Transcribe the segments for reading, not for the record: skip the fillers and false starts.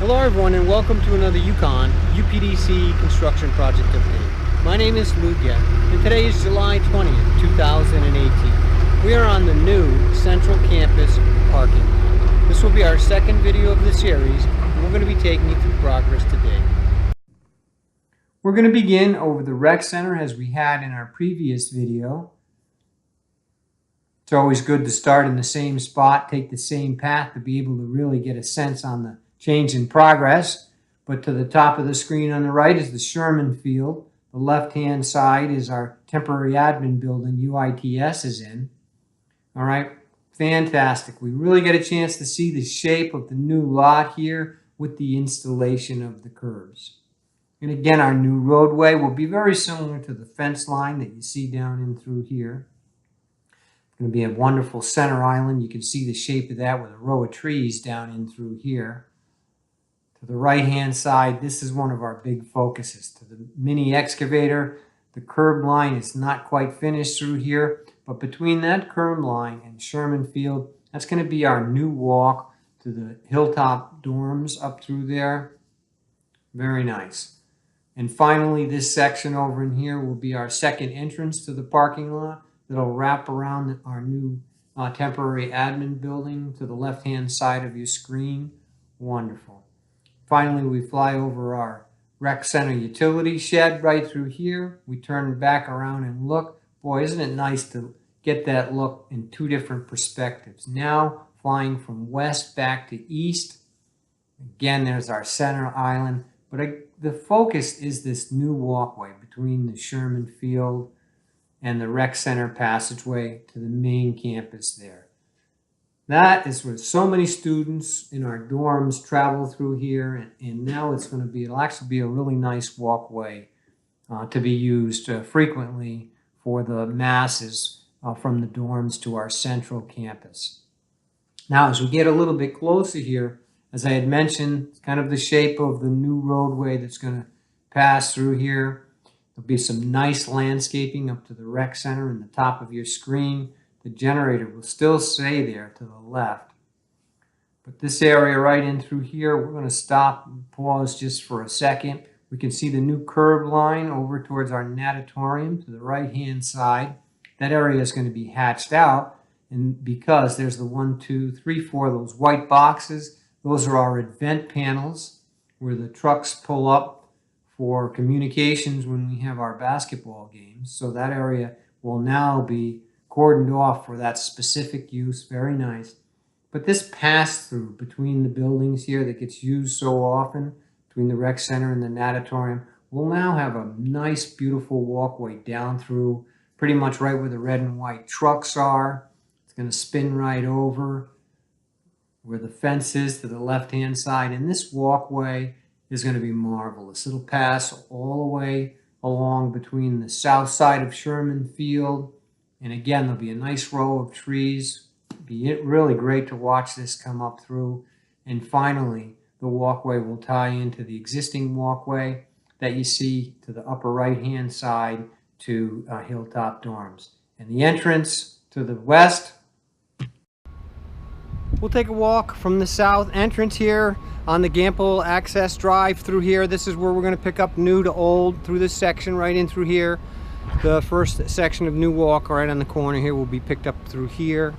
Hello everyone and welcome to another UConn UPDC construction project update. My name is Lou Gett and today is July 20th, 2018. We are on the new Central Campus parking lot. This will be our second video of the series and we're going to be taking you through progress today. We're going to begin over the rec center as we had in our previous video. It's always good to start in the same spot, take the same path to be able to really get a sense on the change in progress. But to the top of the screen on the right is the Sherman Field. The left-hand side is our temporary admin building UITS is in. All right, fantastic. We really get a chance to see the shape of the new lot here with the installation of the curbs. And again, our new roadway will be very similar to the fence line that you see down in through here. It's going to be a wonderful center island. You can see the shape of that with a row of trees down in through here. To the right-hand side, this is one of our big focuses. To the mini excavator, the curb line is not quite finished through here, but between that curb line and Sherman Field, that's going to be our new walk to the Hilltop dorms up through there. Very nice. And finally, this section over in here will be our second entrance to the parking lot that'll wrap around our new temporary admin building to the left-hand side of your screen. Wonderful. Finally, we fly over our rec center utility shed right through here. We turn back around and look. Boy, isn't it nice to get that look in two different perspectives. Now flying from west back to east. Again, there's our center island. But the focus is this new walkway between the Sherman Field and the rec center passageway to the main campus there. That is where so many students in our dorms travel through here, and now it'll actually be a really nice walkway to be used frequently for the masses from the dorms to our central campus. Now, as we get a little bit closer here, as I had mentioned, it's kind of the shape of the new roadway that's going to pass through here. There'll be some nice landscaping up to the rec center in the top of your screen. The generator will still stay there to the left. But this area right in through here, we're going to stop and pause just for a second. We can see the new curb line over towards our natatorium to the right-hand side. That area is going to be hatched out, and because there's the 1, 2, 3, 4, those white boxes, those are our event panels where the trucks pull up for communications when we have our basketball games. So that area will now be cordoned off for that specific use. Very nice. But this pass-through between the buildings here that gets used so often, between the rec center and the natatorium, will now have a nice, beautiful walkway down through pretty much right where the red and white trucks are. It's going to spin right over where the fence is to the left-hand side. And this walkway is going to be marvelous. It'll pass all the way along between the south side of Sherman Field. And again, there'll be a nice row of trees. It'll be really great to watch this come up through. And finally, the walkway will tie into the existing walkway that you see to the upper right-hand side to Hilltop dorms. And the entrance to the west. We'll take a walk from the south entrance here on the Gamble Access Drive through here. This is where we're going to pick up new to old through this section right in through here. The first section of new walk right on the corner here will be picked up through here.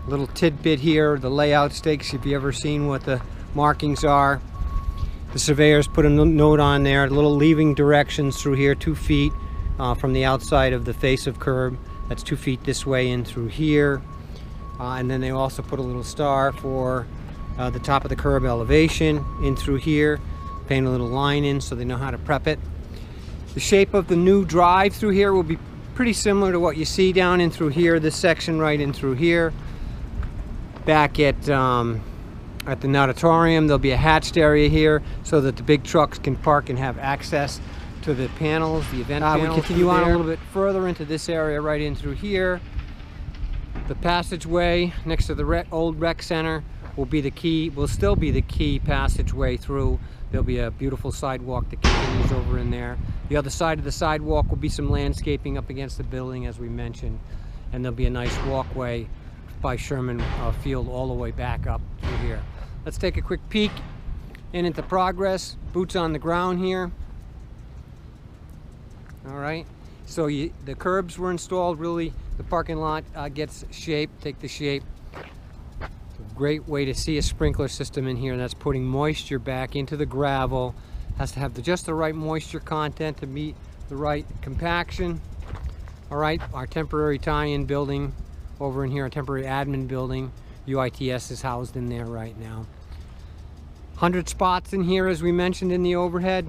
A little tidbit here, the layout stakes, if you've ever seen what the markings are. The surveyors put a note on there, little leaving directions through here, 2 feet from the outside of the face of curb. That's 2 feet this way in through here. And then they also put a little star for the top of the curb elevation in through here. Paint a little line in so they know how to prep it. The shape of the new drive through here will be pretty similar to what you see down in through here, this section right in through here. Back at the natatorium, there'll be a hatched area here so that the big trucks can park and have access to the panels, the event panels. We continue on a little bit further into this area right in through here. The passageway next to the old rec center will be the key, will still be the key passageway through. There'll be a beautiful sidewalk that continues over in there. The other side of the sidewalk will be some landscaping up against the building, as we mentioned. And there'll be a nice walkway by Sherman Field all the way back up through here. Let's take a quick peek and into progress. Boots on the ground here. All right, so the curbs were installed. Really, the parking lot gets shape. Take the shape. It's a great way to see a sprinkler system in here, and that's putting moisture back into the gravel. Has to have just the right moisture content to meet the right compaction. All right, our temporary tie-in building over in here, a temporary admin building. UITS is housed in there right now. 100 spots in here, as we mentioned in the overhead.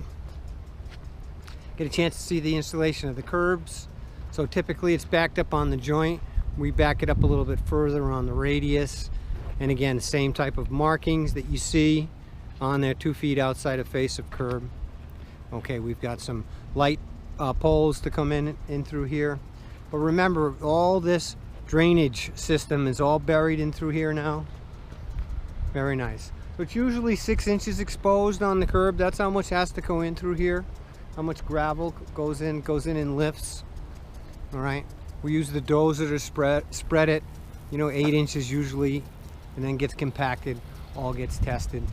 Get a chance to see the installation of the curbs. So typically it's backed up on the joint. We back it up a little bit further on the radius. And again, the same type of markings that you see on there, 2 feet outside of face of curb. Okay, we've got some light poles to come in through here. But remember, all this drainage system is all buried in through here now. Very nice. So it's usually 6 inches exposed on the curb. That's how much has to go in through here. How much gravel goes in and lifts. All right, we use the dozer to spread it, 8 inches usually, and then gets compacted, all gets tested.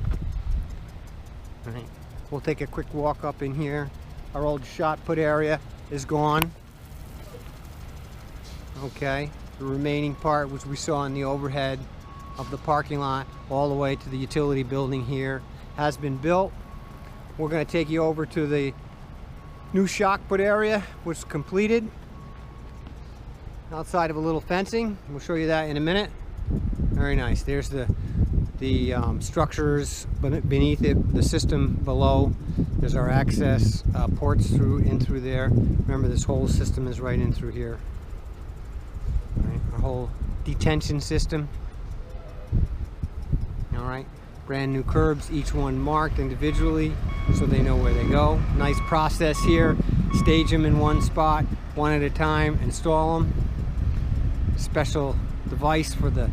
All right, we'll take a quick walk up in here. Our old shot put area is gone. Okay, the remaining part, which we saw in the overhead of the parking lot all the way to the utility building here, has been built. We're going to take you over to the new shock put area, which is completed outside of a little fencing. We'll show you that in a minute. Very nice. There's the structures beneath it, the system below. There's our access ports in through there. Remember, this whole system is right in through here. All right, our whole detention system. All right, brand new curbs, each one marked individually so they know where they go. Nice process here. Stage them in one spot, one at a time, install them. Special device for the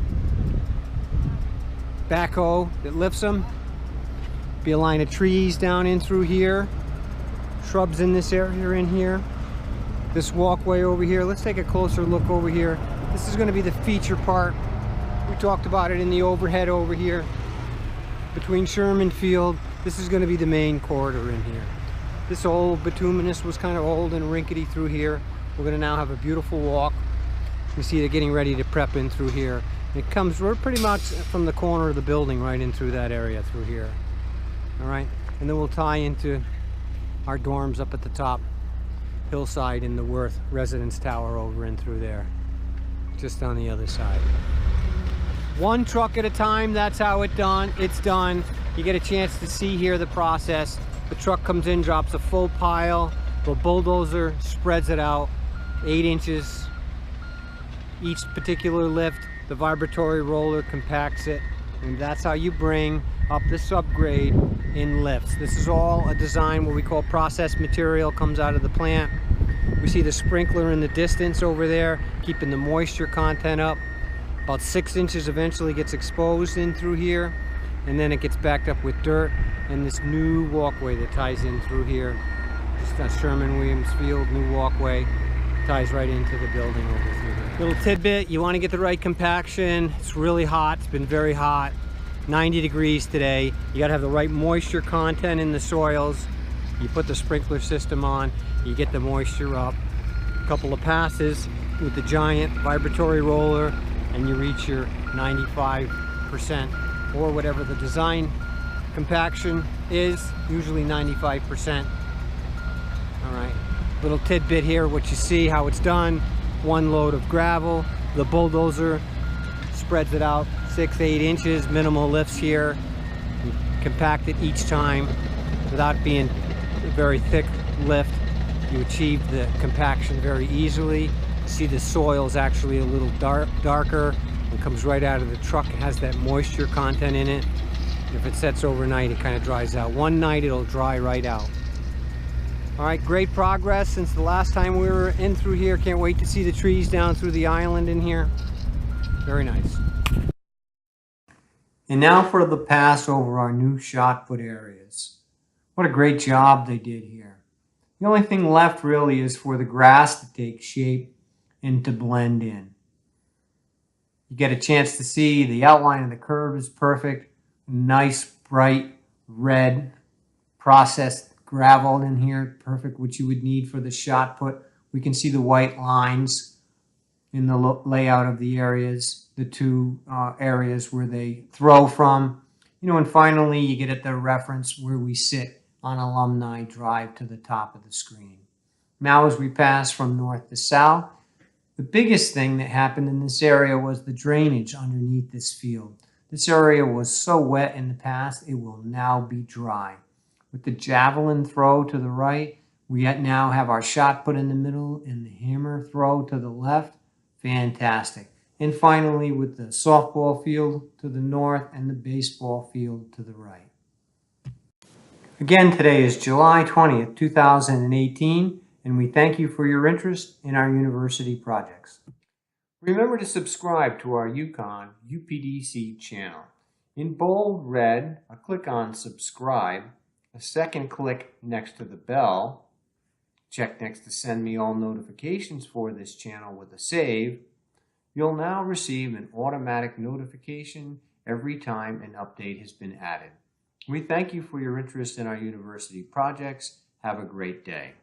backhoe that lifts them. Be a line of trees down in through here. Shrubs in this area in here. This walkway over here. Let's take a closer look over here. This is going to be the feature part. We talked about it in the overhead over here. Between Sherman Field, this is going to be the main corridor in here. This old bituminous was kind of old and rinkety through here. We're going to now have a beautiful walk. You see they're getting ready to prep in through here. It comes, we're pretty much from the corner of the building right in through that area through here. All right, and then we'll tie into our dorms up at the top hillside in the Worth Residence Tower over in through there, just on the other side. One truck at a time, that's how it's done. You get a chance to see here the process. The truck comes in, drops a full pile, the bulldozer spreads it out 8 inches each particular lift. The vibratory roller compacts it, and that's how you bring up the subgrade in lifts. This is all a design, what we call processed material, comes out of the plant. We see the sprinkler in the distance over there, keeping the moisture content up. About 6 inches eventually gets exposed in through here, and then it gets backed up with dirt and this new walkway that ties in through here. Just a Sherman Williams Field new walkway, ties right into the building over through here. Little tidbit, you want to get the right compaction. It's really hot, it's been very hot. 90 degrees today. You got to have the right moisture content in the soils. You put the sprinkler system on, you get the moisture up. A couple of passes with the giant vibratory roller, and you reach your 95% or whatever the design compaction is, usually 95%. All right, little tidbit here, what you see, how it's done. One load of gravel, the bulldozer spreads it out 6-8 inches, minimal lifts here. You compact it each time without being a very thick lift. You achieve the compaction very easily. See, the soil is actually a little darker. It comes right out of the truck. It has that moisture content in it. If it sets overnight, it kind of dries out. One night, it'll dry right out. All right, great progress since the last time we were in through here. Can't wait to see the trees down through the island in here. Very nice. And now for the pass over our new shot put areas. What a great job they did here. The only thing left really is for the grass to take shape and to blend in. You get a chance to see the outline of the curve is perfect. Nice, bright red processed gravel in here, perfect what you would need for the shot put. We can see the white lines in the layout of the areas, the two areas where they throw from. And finally you get at the reference where we sit on Alumni Drive to the top of the screen. Now as we pass from north to south, the biggest thing that happened in this area was the drainage underneath this field. This area was so wet in the past, it will now be dry. With the javelin throw to the right, we now have our shot put in the middle and the hammer throw to the left. Fantastic. And finally, with the softball field to the north and the baseball field to the right. Again, today is July 20th, 2018, and we thank you for your interest in our university projects. Remember to subscribe to our UConn UPDC channel. In bold red, click on subscribe. A second click next to the bell. Check next to send me all notifications for this channel with a save. You'll now receive an automatic notification every time an update has been added. We thank you for your interest in our university projects. Have a great day.